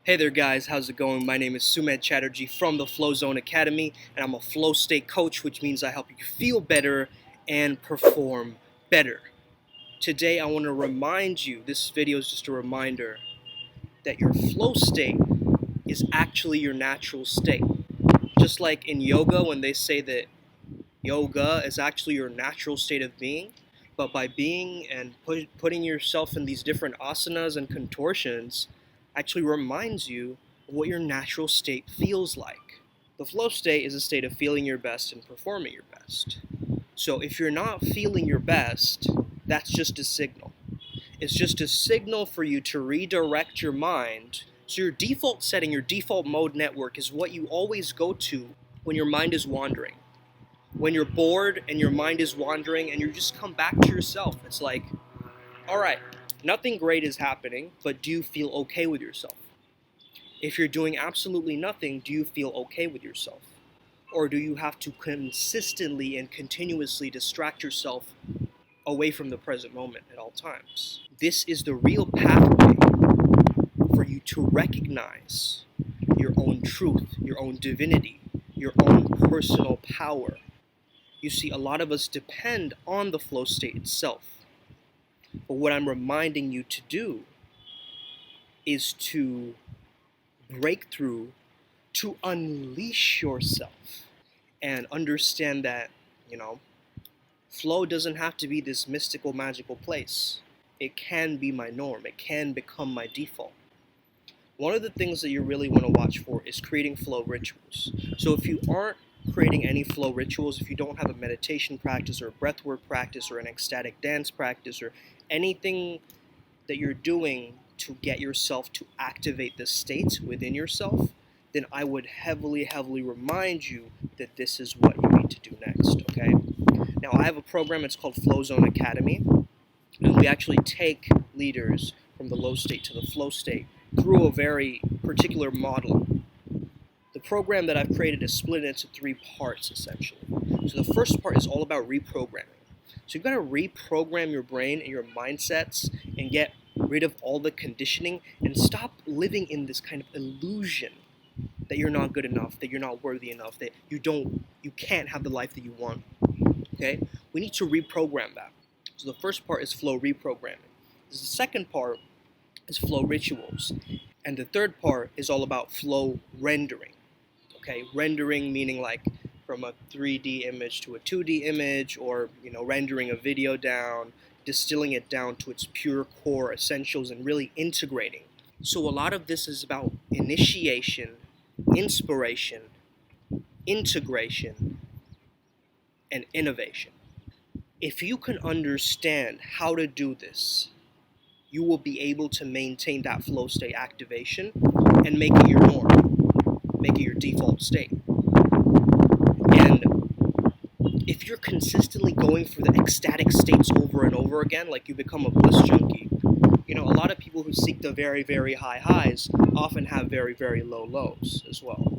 Hey there guys, how's it going? My name is Sumedh Chatterjee from the Flow Zone Academy, and I'm a flow state coach, which means I help you feel better and perform better. Today I want to remind you, this video is just a reminder, that your flow state is actually your natural state. Just like in yoga when they say that yoga is actually your natural state of being, but by being and putting yourself in these different asanas and contortions actually reminds you of what your natural state feels like. The flow state is a state of feeling your best and performing your best. So if you're not feeling your best, that's just a signal. It's just a signal for you to redirect your mind. So your default setting, your default mode network is what you always go to when your mind is wandering. When you're bored and your mind is wandering and you just come back to yourself, it's like, all right, nothing great is happening, but do you feel okay with yourself? If you're doing absolutely nothing, do you feel okay with yourself? Or do you have to consistently and continuously distract yourself away from the present moment at all times? This is the real pathway for you to recognize your own truth, your own divinity, your own personal power. You see, a lot of us depend on the flow state itself. But what I'm reminding you to do is to break through, to unleash yourself, and understand that, flow doesn't have to be this mystical, magical place. It can be my norm. It can become my default. One of the things that you really want to watch for is creating flow rituals. So if you aren't creating any flow rituals, if you don't have a meditation practice or a breathwork practice or an ecstatic dance practice or anything that you're doing to get yourself to activate the states within yourself, then I would heavily remind you that this is what you need to do next, okay? Now, I have a program, it's called Flow Zone Academy, and we actually take leaders from the low state to the flow state through a very particular model. The program that I've created is split into 3 parts, essentially. So the first part is all about reprogramming. So you've got to reprogram your brain and your mindsets and get rid of all the conditioning and stop living in this kind of illusion that you're not good enough, that you're not worthy enough, that you can't have the life that you want. Okay? We need to reprogram that. So the first part is flow reprogramming. The second part is flow rituals. And the third part is all about flow rendering. Okay? Rendering meaning like from a 3D image to a 2D image, or rendering a video down, distilling it down to its pure core essentials and really integrating. So a lot of this is about initiation, inspiration, integration, and innovation. If you can understand how to do this, you will be able to maintain that flow state activation and make it your norm, make it your default state. And if you're consistently going for the ecstatic states over and over again, like you become a bliss junkie, a lot of people who seek the very, very high highs often have very, very low lows as well.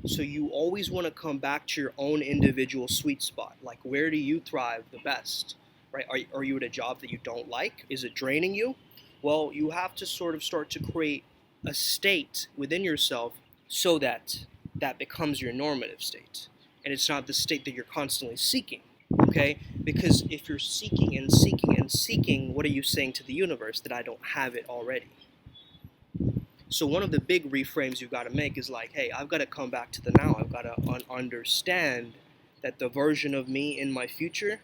So you always want to come back to your own individual sweet spot. Like, where do you thrive the best, right? Are you at a job that you don't like? Is it draining you? Well, you have to sort of start to create a state within yourself so that that becomes your normative state. And it's not the state that you're constantly seeking, okay? Because if you're seeking and seeking and seeking, what are you saying to the universe? That I don't have it already. So one of the big reframes you've got to make is like, hey, I've got to come back to the now. I've got to understand that the version of me in my future,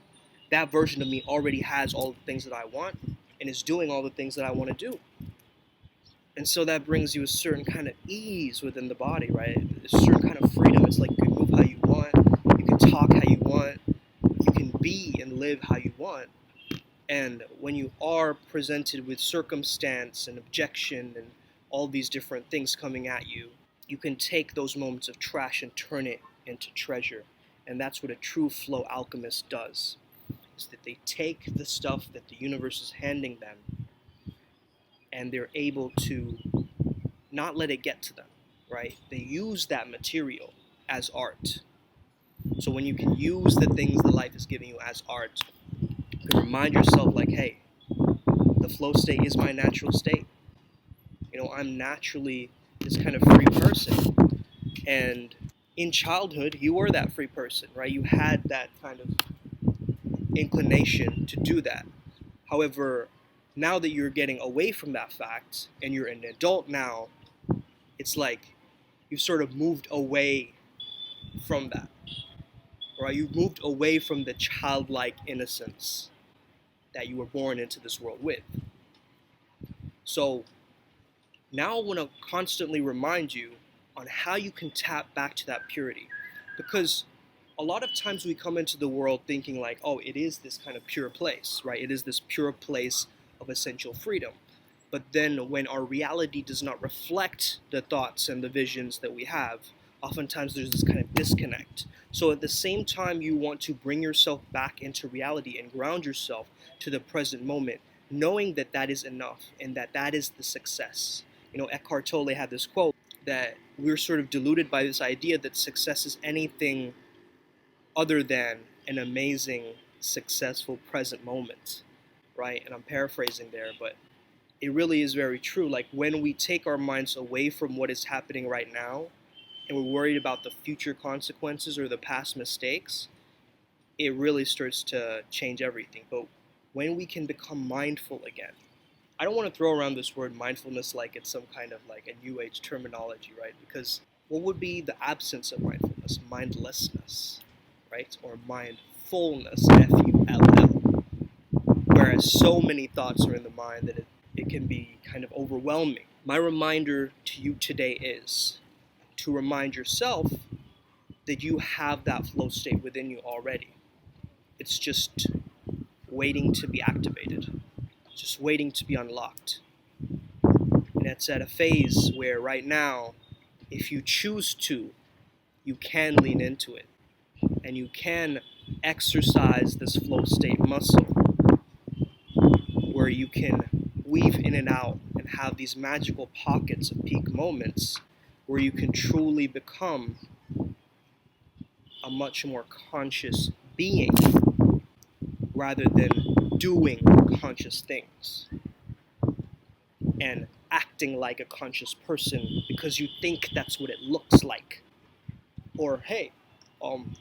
that version of me already has all the things that I want and is doing all the things that I want to do. And so that brings you a certain kind of ease within the body, right? A certain kind of freedom. It's like you can move how you want, you can talk how you want, you can be and live how you want. And when you are presented with circumstance and objection and all these different things coming at you, you can take those moments of trash and turn it into treasure. And that's what a true flow alchemist does, is that they take the stuff that the universe is handing them and they're able to not let it get to them, right? They use that material as art. So when you can use the things that life is giving you as art, you can remind yourself like, hey, the flow state is my natural state. I'm naturally this kind of free person. And in childhood, you were that free person, right? You had that kind of inclination to do that. However, now that you're getting away from that fact and you're an adult now, it's like you've sort of moved away from that, right? You've moved away from the childlike innocence that you were born into this world with. So now I want to constantly remind you on how you can tap back to that purity. Because a lot of times we come into the world thinking like, oh, it is this kind of pure place, right? It is this pure place of essential freedom. But then when our reality does not reflect the thoughts and the visions that we have, oftentimes there's this kind of disconnect. So at the same time you want to bring yourself back into reality and ground yourself to the present moment, knowing that that is enough and that that is the success. Eckhart Tolle had this quote that we're sort of deluded by this idea that success is anything other than an amazing, successful present moment, right? And I'm paraphrasing there, but it really is very true. Like when we take our minds away from what is happening right now and we're worried about the future consequences or the past mistakes, it really starts to change everything. But when we can become mindful again, I don't want to throw around this word mindfulness like it's some kind of like a new age terminology, right? Because what would be the absence of mindfulness? Mindlessness, right? Or mindfulness, Full. Whereas so many thoughts are in the mind that it can be kind of overwhelming. My reminder to you today is to remind yourself that you have that flow state within you already. It's just waiting to be activated, just waiting to be unlocked. And it's at a phase where right now, if you choose to, you can lean into it and you can exercise this flow state muscle where you can weave in and out and have these magical pockets of peak moments where you can truly become a much more conscious being rather than doing conscious things and acting like a conscious person because you think that's what it looks like. Or, hey,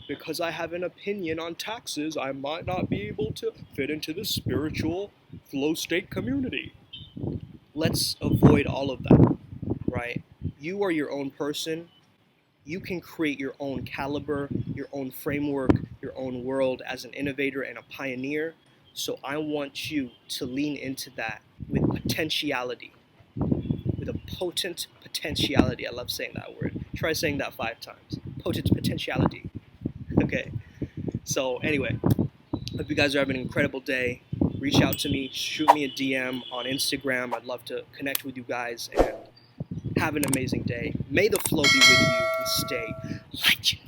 because I have an opinion on taxes, I might not be able to fit into the spiritual flow state community. Let's avoid all of that, right? You are your own person. You can create your own caliber, your own framework, your own world as an innovator and a pioneer. So I want you to lean into that with potentiality, with a potent potentiality. I love saying that word. Try saying that 5 times. Potent potentiality. Okay. So anyway, hope you guys are having an incredible day. Reach out to me, shoot me a DM on Instagram. I'd love to connect with you guys and have an amazing day. May the flow be with you and stay legendary.